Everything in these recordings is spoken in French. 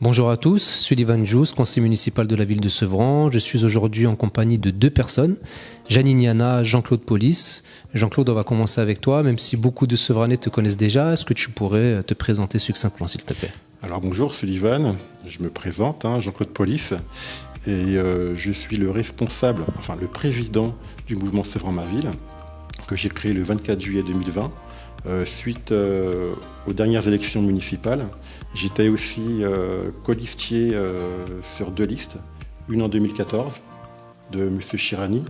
Bonjour à tous, Sullivan Jous, conseiller municipal de la ville de Sevran. Je suis aujourd'hui en compagnie de deux personnes, Janine Yana, Jean-Claude Police. Jean-Claude, on va commencer avec toi, même si beaucoup de Sevranais te connaissent déjà. Est-ce que tu pourrais te présenter succinctement, s'il te plaît? Alors bonjour Sullivan, je me présente, Jean-Claude Police, et je suis le responsable, enfin le président du mouvement Sevran Ma Ville, que j'ai créé le 24 juillet 2020. Suite aux dernières élections municipales, j'étais aussi colistier sur deux listes, une en 2014 de M. Chirani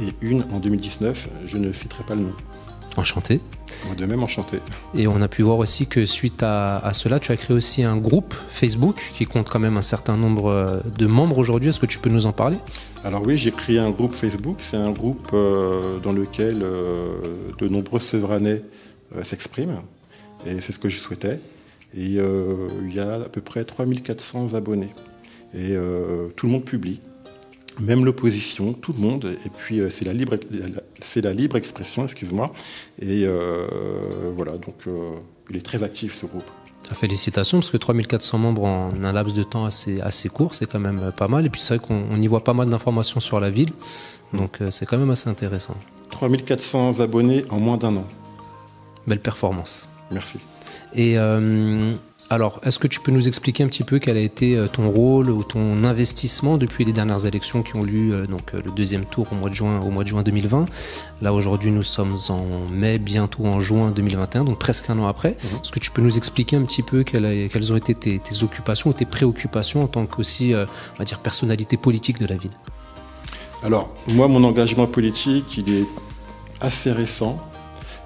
et une en 2019, je ne citerai pas le nom. Enchanté. Moi de même enchanté. Et on a pu voir aussi que suite à cela, tu as créé aussi un groupe Facebook qui compte quand même un certain nombre de membres aujourd'hui. Est-ce que tu peux nous en parler? Alors oui, j'ai créé un groupe Facebook, c'est un groupe dans lequel de nombreux Sevranais s'exprime, et c'est ce que je souhaitais. Et il y a à peu près 3400 abonnés. Et tout le monde publie, même l'opposition, tout le monde. Et puis c'est la libre expression, excuse-moi. Et voilà, donc il est très actif ce groupe. Félicitations, parce que 3400 membres en un laps de temps assez court, c'est quand même pas mal. Et puis c'est vrai qu'on y voit pas mal d'informations sur la ville, donc c'est quand même assez intéressant. 3400 abonnés en moins d'un an. Belle performance. Merci. Et alors, est-ce que tu peux nous expliquer un petit peu quel a été ton rôle ou ton investissement depuis les dernières élections qui ont lieu, donc le deuxième tour au mois de juin 2020. Là, aujourd'hui, nous sommes en mai, bientôt en juin 2021, donc presque un an après. Est-ce que tu peux nous expliquer un petit peu quelles ont été tes occupations ou tes préoccupations en tant qu'aussi, on va dire, personnalité politique de la ville? Alors, moi, mon engagement politique, il est assez récent,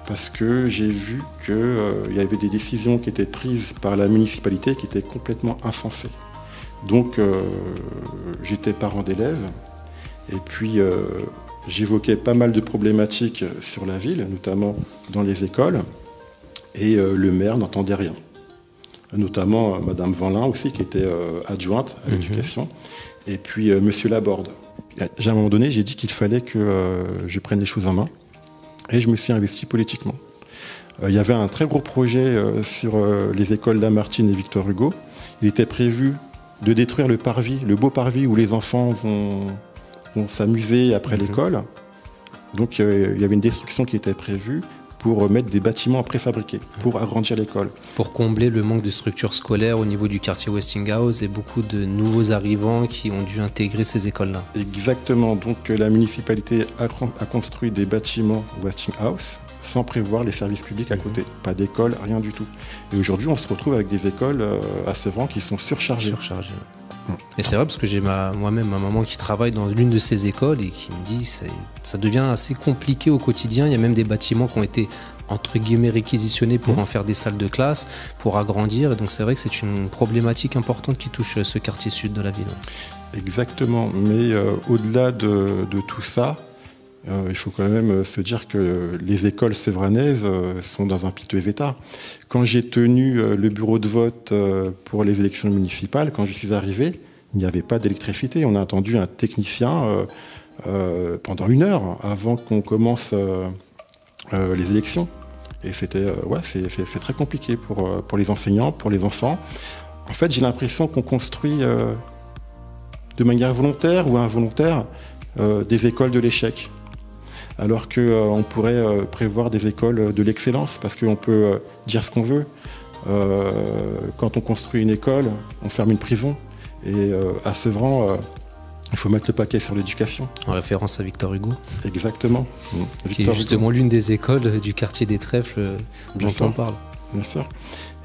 parce que j'ai vu qu'il y avait des décisions qui étaient prises par la municipalité qui étaient complètement insensées. Donc j'étais parent d'élèves, et puis j'évoquais pas mal de problématiques sur la ville, notamment dans les écoles, et le maire n'entendait rien. Notamment Madame Vanlin aussi, qui était adjointe à l'éducation, et puis Monsieur Laborde. À un moment donné, j'ai dit qu'il fallait que je prenne les choses en main. Et je me suis investi politiquement. Il y avait un très gros projet sur les écoles Lamartine et Victor Hugo. Il était prévu de détruire le parvis, le beau parvis où les enfants vont s'amuser après l'école. Donc il y avait une destruction qui était prévue pour mettre des bâtiments préfabriqués, pour agrandir l'école. Pour combler le manque de structures scolaires au niveau du quartier Westinghouse et beaucoup de nouveaux arrivants qui ont dû intégrer ces écoles-là. Exactement, donc la municipalité a construit des bâtiments Westinghouse sans prévoir les services publics à côté. Pas d'école, rien du tout. Et aujourd'hui, on se retrouve avec des écoles à Sevran qui sont surchargées. Et c'est vrai parce que j'ai moi-même ma maman qui travaille dans l'une de ces écoles et qui me dit que ça devient assez compliqué au quotidien. Il y a même des bâtiments qui ont été entre guillemets réquisitionnés pour en faire des salles de classe, pour agrandir. Et donc c'est vrai que c'est une problématique importante qui touche ce quartier sud de la ville. Exactement, mais au-delà de tout ça, il faut quand même se dire que les écoles sévranaises sont dans un piteux état. Quand j'ai tenu le bureau de vote pour les élections municipales, quand je suis arrivé, il n'y avait pas d'électricité. On a attendu un technicien pendant 1 heure avant qu'on commence les élections. Et c'était, c'est très compliqué pour les enseignants, pour les enfants. En fait, j'ai l'impression qu'on construit de manière volontaire ou involontaire des écoles de l'échec. Alors qu'on pourrait prévoir des écoles de l'excellence, parce qu'on peut dire ce qu'on veut. Quand on construit une école, on ferme une prison. Et à Sevran, il faut mettre le paquet sur l'éducation. En référence à Victor Hugo. Exactement. Qui est justement l'une des écoles du quartier des Trèfles dont on parle. Bien sûr.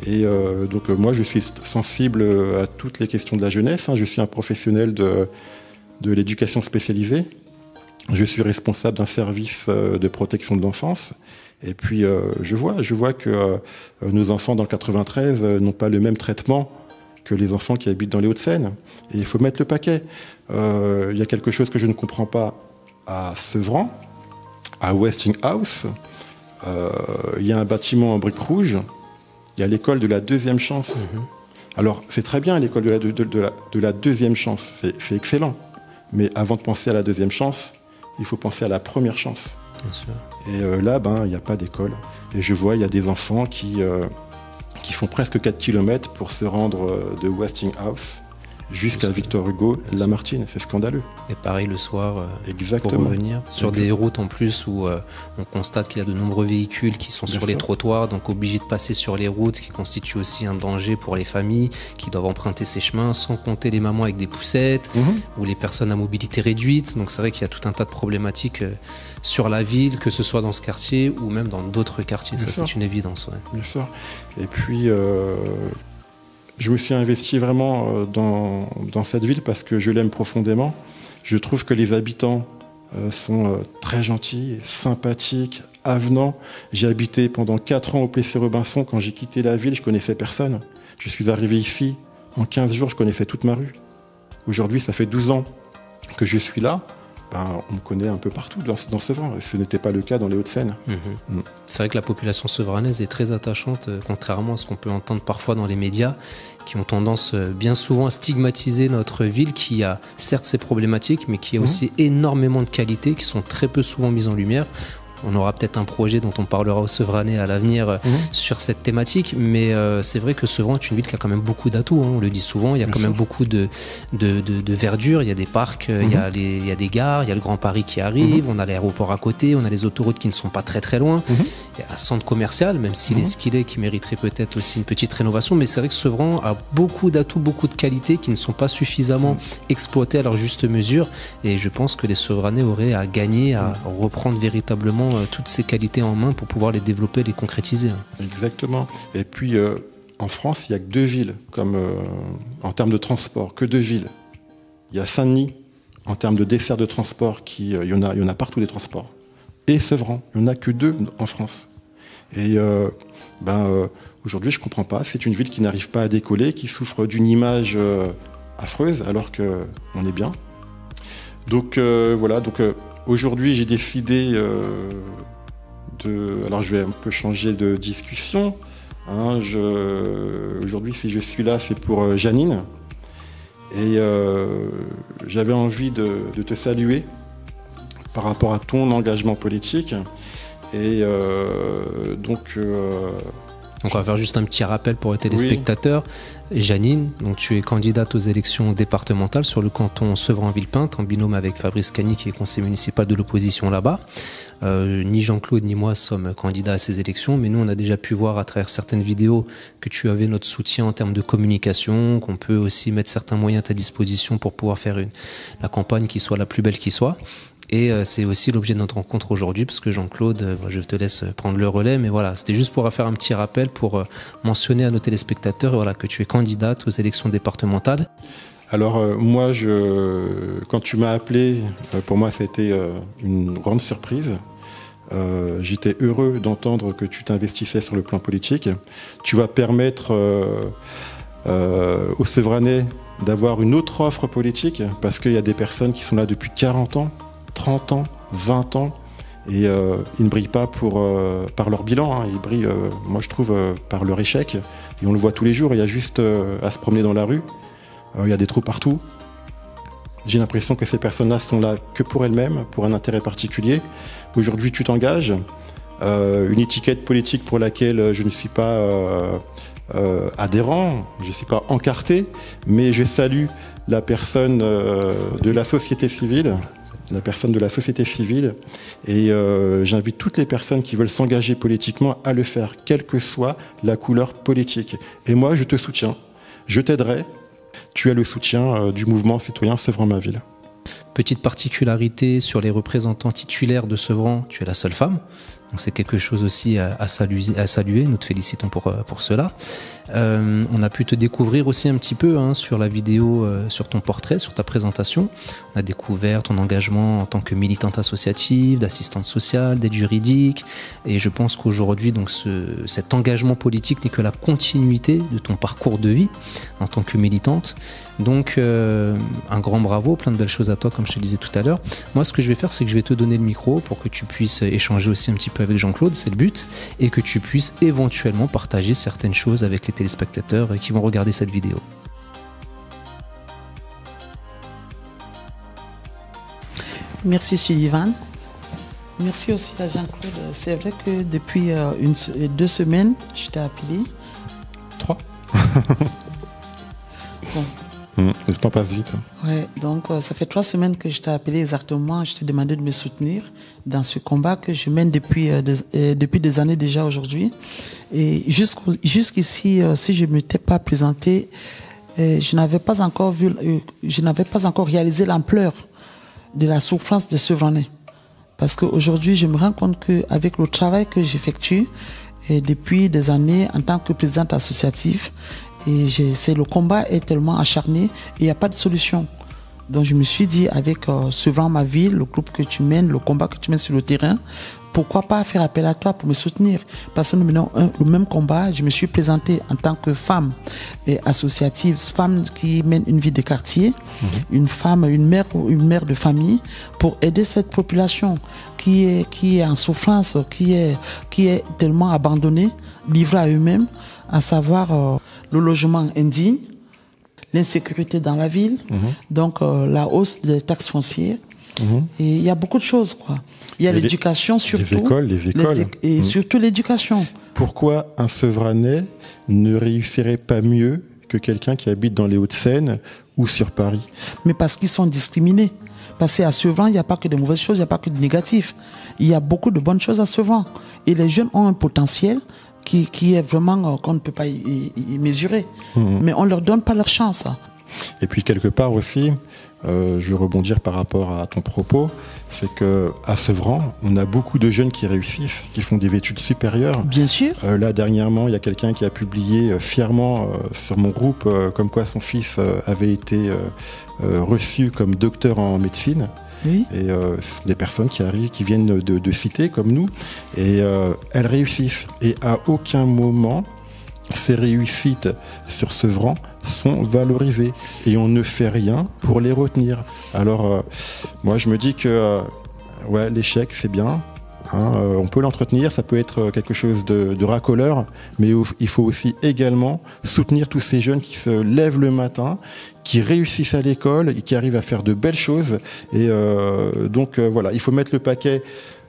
Et donc moi, je suis sensible à toutes les questions de la jeunesse. Je suis un professionnel de l'éducation spécialisée. Je suis responsable d'un service de protection de l'enfance. Et puis, je vois que nos enfants dans le 93 n'ont pas le même traitement que les enfants qui habitent dans les Hauts-de-Seine. Et il faut mettre le paquet. Il y a quelque chose que je ne comprends pas à Sevran, à Westinghouse. Il y a un bâtiment en briques rouges. Il y a l'école de la deuxième chance. Alors, c'est très bien l'école de la deuxième chance. C'est excellent. Mais avant de penser à la deuxième chance, il faut penser à la première chance. Bien sûr. Et là, il n'y a pas d'école. Et je vois, il y a des enfants qui qui font presque 4 km pour se rendre de Westinghouse jusqu'à Victor Hugo, Lamartine. C'est scandaleux. Et pareil le soir, Exactement. pour revenir sur des routes en plus où on constate qu'il y a de nombreux véhicules qui sont sur les trottoirs, donc obligés de passer sur les routes, ce qui constitue aussi un danger pour les familles qui doivent emprunter ces chemins, sans compter les mamans avec des poussettes ou les personnes à mobilité réduite. Donc c'est vrai qu'il y a tout un tas de problématiques sur la ville, que ce soit dans ce quartier ou même dans d'autres quartiers. Ça, c'est une évidence. Ouais. Bien sûr. Et puis... je me suis investi vraiment dans cette ville parce que je l'aime profondément. Je trouve que les habitants sont très gentils, sympathiques, avenants. J'ai habité pendant 4 ans au Plessis-Robinson. Quand j'ai quitté la ville, je connaissais personne. Je suis arrivé ici, en 15 jours, je connaissais toute ma rue. Aujourd'hui, ça fait 12 ans que je suis là. On me connaît un peu partout dans Sevran. Ce n'était pas le cas dans les Hauts-de-Seine. C'est vrai que la population sevranaise est très attachante, contrairement à ce qu'on peut entendre parfois dans les médias, qui ont tendance bien souvent à stigmatiser notre ville, qui a certes ses problématiques, mais qui a aussi énormément de qualités qui sont très peu souvent mises en lumière. On aura peut-être un projet dont on parlera au Sevranais à l'avenir sur cette thématique, mais c'est vrai que Sevran est une ville qui a quand même beaucoup d'atouts, on le dit souvent, il y a quand même beaucoup de verdure, il y a des parcs, il y a des gares, il y a le Grand Paris qui arrive, on a l'aéroport à côté, on a les autoroutes qui ne sont pas très très loin, il y a un centre commercial, même s'il est ce qu'il est, qui mériterait peut-être aussi une petite rénovation, mais c'est vrai que Sevran a beaucoup d'atouts, beaucoup de qualités qui ne sont pas suffisamment exploitées à leur juste mesure, et je pense que les Sevranais auraient à gagner à reprendre véritablement toutes ces qualités en main pour pouvoir les développer, les concrétiser. Exactement. Et puis, en France, il n'y a que 2 villes, comme en termes de transport, que 2 villes. Il y a Saint-Denis, en termes de dessert de transport, il y en a partout des transports. Et Sevran, il n'y en a que 2 en France. Et aujourd'hui, je ne comprends pas. C'est une ville qui n'arrive pas à décoller, qui souffre d'une image affreuse, alors qu'on est bien. Donc, voilà. Donc, aujourd'hui, j'ai décidé alors, je vais un peu changer de discussion. Aujourd'hui, si je suis là, c'est pour Janine. Et j'avais envie de te saluer par rapport à ton engagement politique. Et donc, on va faire juste un petit rappel pour les téléspectateurs. Janine, donc tu es candidate aux élections départementales sur le canton Sevran-Villepinte en binôme avec Fabrice Cagny qui est conseiller municipal de l'opposition là-bas. Ni Jean-Claude ni moi sommes candidats à ces élections, mais nous on a déjà pu voir à travers certaines vidéos que tu avais notre soutien en termes de communication, qu'on peut aussi mettre certains moyens à ta disposition pour pouvoir faire la campagne qui soit la plus belle qui soit. Et c'est aussi l'objet de notre rencontre aujourd'hui, parce que Jean-Claude, je te laisse prendre le relais, mais voilà, c'était juste pour faire un petit rappel, pour mentionner à nos téléspectateurs que tu es candidate aux élections départementales. Alors moi, quand tu m'as appelé, pour moi ça a été une grande surprise. J'étais heureux d'entendre que tu t'investissais sur le plan politique. Tu vas permettre aux Sevranais d'avoir une autre offre politique, parce qu'il y a des personnes qui sont là depuis 40 ans, 30 ans, 20 ans, et ils ne brillent pas par leur bilan, ils brillent, moi je trouve, par leur échec, et on le voit tous les jours, il y a juste à se promener dans la rue, il y a des trous partout. J'ai l'impression que ces personnes-là sont là que pour elles-mêmes, pour un intérêt particulier. Aujourd'hui, tu t'engages, une étiquette politique pour laquelle je ne suis pas adhérent, je ne suis pas encarté, mais je salue la personne de la société civile, et j'invite toutes les personnes qui veulent s'engager politiquement à le faire, quelle que soit la couleur politique. Et moi, je te soutiens, je t'aiderai. Tu as le soutien du mouvement citoyen Sevran-ma-ville. Petite particularité sur les représentants titulaires de Sevran, tu es la seule femme. Donc c'est quelque chose aussi à saluer. Nous te félicitons pour cela. On a pu te découvrir aussi un petit peu sur la vidéo, sur ton portrait, sur ta présentation. On a découvert ton engagement en tant que militante associative, d'assistante sociale, d'aide juridique. Et je pense qu'aujourd'hui, donc cet engagement politique n'est que la continuité de ton parcours de vie en tant que militante. Donc un grand bravo, plein de belles choses à toi, comme je te le disais tout à l'heure. Moi, ce que je vais faire, c'est que je vais te donner le micro pour que tu puisses échanger aussi un petit peu avec Jean-Claude, c'est le but, et que tu puisses éventuellement partager certaines choses avec les téléspectateurs qui vont regarder cette vidéo. Merci Sullivan. Merci aussi à Jean-Claude. C'est vrai que depuis 2 semaines, je t'ai appelé 3. Bon. Le temps passe vite. Ouais, donc ça fait 3 semaines que je t'ai appelé exactement. Je t'ai demandé de me soutenir dans ce combat que je mène depuis des années déjà aujourd'hui. Et jusqu'ici, si je ne m'étais pas présenté, je n'avais pas encore réalisé l'ampleur de la souffrance de Sevranais. Parce qu'aujourd'hui, je me rends compte qu'avec le travail que j'effectue depuis des années en tant que présidente associative, le combat est tellement acharné et il n'y a pas de solution. Donc je me suis dit, avec Sevran ma ville, le groupe que tu mènes, le combat que tu mènes sur le terrain, pourquoi pas faire appel à toi pour me soutenir? Parce que nous menons le même combat. Je me suis présentée en tant que femme associative, femme qui mène une vie de quartier, une mère de famille, pour aider cette population qui est en souffrance, qui est tellement abandonnée, livrée à eux-mêmes, à savoir le logement indigne, l'insécurité dans la ville, donc la hausse des taxes foncières. Et il y a beaucoup de choses, quoi. Il y a l'éducation surtout. Les écoles. Et surtout l'éducation. Pourquoi un Sevranais ne réussirait pas mieux que quelqu'un qui habite dans les Hauts-de-Seine ou sur Paris? Mais parce qu'ils sont discriminés. Parce qu'à Sevran, il n'y a pas que de mauvaises choses, il n'y a pas que de négatifs. Il y a beaucoup de bonnes choses à Sevran. Et les jeunes ont un potentiel qui est vraiment qu'on ne peut pas y mesurer. Mais on ne leur donne pas leur chance. Et puis quelque part aussi, je veux rebondir par rapport à ton propos, c'est qu'à Sevran, on a beaucoup de jeunes qui réussissent, qui font des études supérieures. Bien sûr. Là, dernièrement, il y a quelqu'un qui a publié fièrement sur mon groupe comme quoi son fils avait été reçu comme docteur en médecine. Oui. Et ce sont des personnes qui viennent de cités comme nous, et elles réussissent. Et à aucun moment, ces réussites sur Sevran sont valorisées et on ne fait rien pour les retenir. Alors moi je me dis que l'échec c'est bien, on peut l'entretenir, ça peut être quelque chose de racoleur, mais il faut aussi également soutenir tous ces jeunes qui se lèvent le matin, qui réussissent à l'école et qui arrivent à faire de belles choses. Et donc il faut mettre le paquet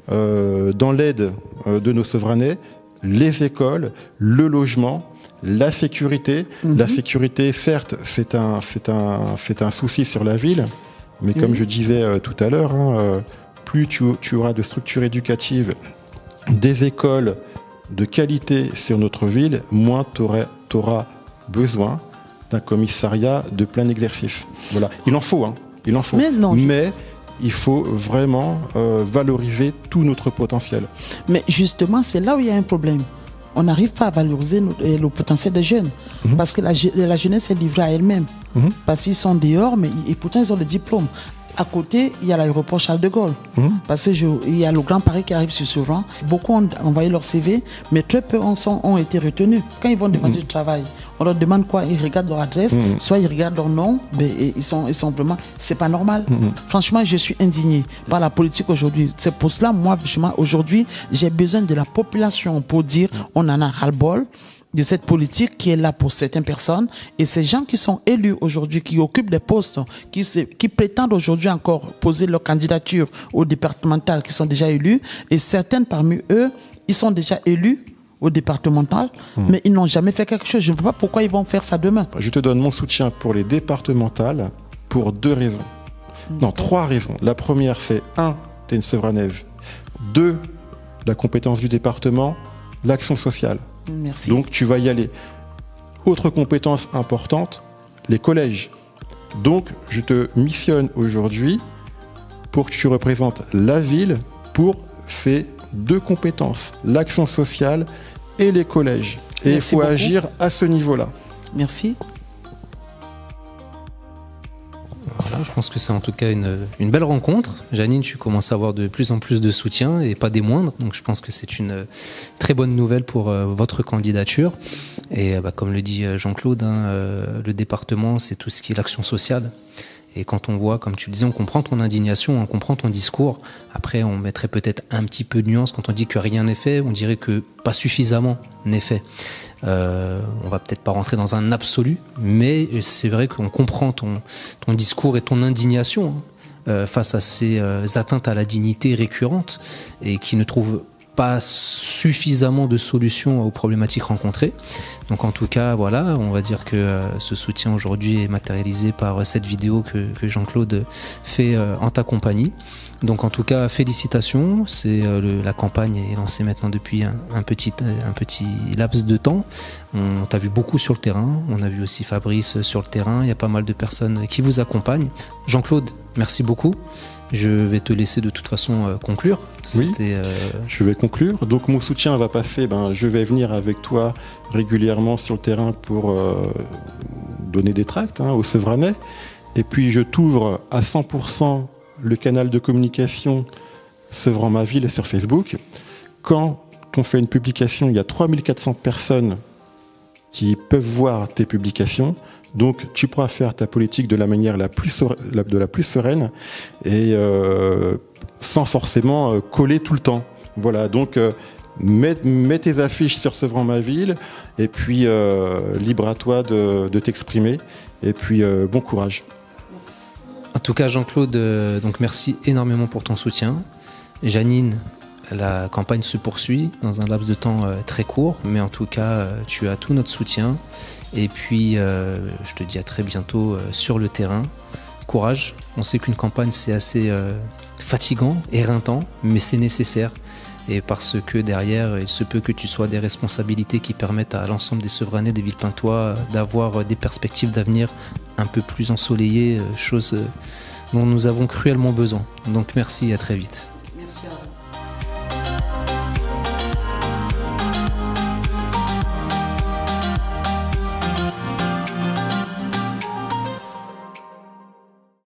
dans l'aide de nos Sevranais. Les écoles, le logement, la sécurité. La sécurité, certes, c'est un souci sur la ville, mais comme je disais tout à l'heure, plus tu auras de structures éducatives, des écoles de qualité sur notre ville, moins tu auras besoin d'un commissariat de plein exercice. Voilà, il en faut. Mais il faut vraiment valoriser tout notre potentiel. Mais justement, c'est là où il y a un problème. On n'arrive pas à valoriser le potentiel des jeunes. Parce que la jeunesse est livrée à elle-même. Parce qu'ils sont dehors, mais pourtant ils ont le diplôme. À côté, il y a l'aéroport Charles de Gaulle. Parce qu'il y a le Grand Paris qui arrive sur Sevran. Beaucoup ont envoyé leur CV, mais très peu ont été retenus. Quand ils vont demander du travail, on leur demande quoi? Ils regardent leur adresse, soit ils regardent leur nom, mais ils sont vraiment... C'est pas normal. Franchement, je suis indigné par la politique aujourd'hui. C'est pour cela, moi, aujourd'hui, j'ai besoin de la population pour dire on en a ras-le-bol de cette politique qui est là pour certaines personnes, et ces gens qui sont élus aujourd'hui, qui occupent des postes, qui prétendent aujourd'hui encore poser leur candidature au départemental, qui sont déjà élus, et certaines parmi eux, ils sont déjà élus au départemental, mais ils n'ont jamais fait quelque chose. Je ne sais pas pourquoi ils vont faire ça demain. Je te donne mon soutien pour les départementales pour 2 raisons. Non, 3 raisons. La première, c'est 1, tu es une Sevranaise. 2, la compétence du département, l'action sociale. Merci. Donc tu vas y aller. Autre compétence importante, les collèges. Donc je te missionne aujourd'hui pour que tu représentes la ville pour ces 2 compétences, l'action sociale et les collèges. Et il faut agir à ce niveau-là. Merci. Voilà, je pense que c'est en tout cas une belle rencontre. Janine, tu commences à avoir de plus en plus de soutien et pas des moindres. Donc je pense que c'est une très bonne nouvelle pour votre candidature. Et comme le dit Jean-Claude, le département, c'est tout ce qui est l'action sociale. Et quand on voit, comme tu le disais, on comprend ton indignation, on comprend ton discours. Après, on mettrait peut-être un petit peu de nuance quand on dit que rien n'est fait. On dirait que pas suffisamment n'est fait. On va peut-être pas rentrer dans un absolu, mais c'est vrai qu'on comprend ton discours et ton indignation face à ces atteintes à la dignité récurrentes et qui ne trouvent pas suffisamment de solutions aux problématiques rencontrées. Donc en tout cas, voilà, on va dire que ce soutien aujourd'hui est matérialisé par cette vidéo que Jean-Claude fait en ta compagnie. Donc en tout cas, félicitations. La campagne est lancée maintenant depuis un petit laps de temps. On t'a vu beaucoup sur le terrain. On a vu aussi Fabrice sur le terrain. Il y a pas mal de personnes qui vous accompagnent. Jean-Claude, merci beaucoup. Je vais te laisser de toute façon conclure. Oui, je vais conclure. Donc mon soutien va passer, je vais venir avec toi régulièrement sur le terrain pour donner des tracts aux Sevranais. Et puis je t'ouvre à 100% le canal de communication Sevran ma ville sur Facebook. Quand on fait une publication, il y a 3400 personnes qui peuvent voir tes publications. Donc, tu pourras faire ta politique de la manière la plus sereine et sans forcément coller tout le temps. Voilà, donc mets tes affiches sur Sevran ma ville et puis libre à toi de t'exprimer. Et puis, bon courage. En tout cas, Jean-Claude, donc merci énormément pour ton soutien. Janine, la campagne se poursuit dans un laps de temps très court, mais en tout cas, tu as tout notre soutien. Et puis, je te dis à très bientôt sur le terrain. Courage. On sait qu'une campagne, c'est assez fatigant, éreintant, mais c'est nécessaire. Et parce que derrière, il se peut que tu sois des responsabilités qui permettent à l'ensemble des Sevranais, des Villepintois, d'avoir des perspectives d'avenir un peu plus ensoleillées, chose dont nous avons cruellement besoin. Donc merci, à très vite.